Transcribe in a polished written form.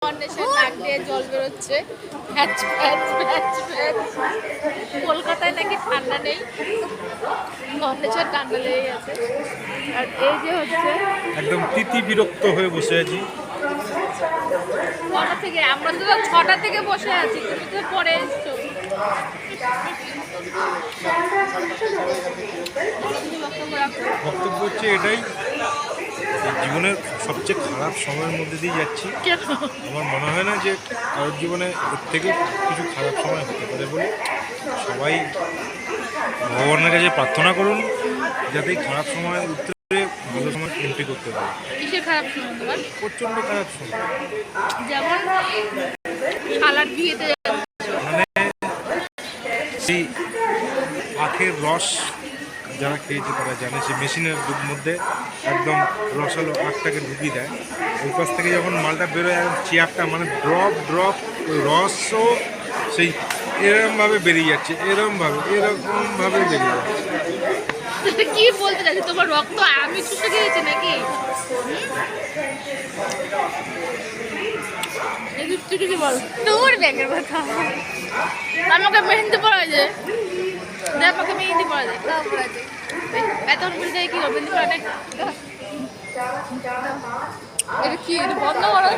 Foundation নাক দিয়ে জল বেরোচ্ছে। প্যাচ প্যাচ প্যাচ প্যাচ। কলকাতায় নাকি ঠান্ডা নেই, ফাউন্ডেশন ঠান্ডা লেগে গেছে। আর এই যে হচ্ছে একদম তিতি বিরক্ত হয়ে বসে আছি। কটা থেকে? আমরা তো 6টা থেকে বসে আছি, তুমি তো পরে এসছো। বক্তব্য হচ্ছে এটাই, জীবনের সবচেয়ে খারাপ সময়ের মধ্যে দিয়ে যাচ্ছি। আমার মনে হয় না যে কারোর জীবনে এর থেকে কিছু খারাপ সময় হতে পারে বলে সবাই ভগবানের কাছে প্রার্থনা করুন যাতে এই খারাপ সময় উত্তরে ভালো সময় এন্ট্রি করতে পারে। কিসের খারাপ সময় তোমার? প্রচণ্ড খারাপ সময়, যেমন শালার বিয়েতে মানে সেই আখের রস যারা খেয়েছে তারা জানে, সে মেশিনের মধ্যে একদম রসালো আখটাকে ঢুকিয়ে দেয়, ওই পাশ থেকে যখন মালটা বেরোয় একদম চেয়ারটা মানে ড্রপ ড্রপ ওই রসও সেই এরমভাবে বেরিয়ে যাচ্ছে, এরমভাবে বেরিয়ে যাচ্ছে। কি বলতে চাচ্ছি, তোমার রক্ত আমি চুষে খেয়েছি নাকি? তুই কি বল তোর ব্যাগের কথা? আমাকে মেহেন্দি পড়া যায়, দেখ আমাকে মেহেন্দি পড়া যায়, এতক্ষণ বলতে কি মেহেন্দি পড়া নেই। এটা কি বন্ধ করো?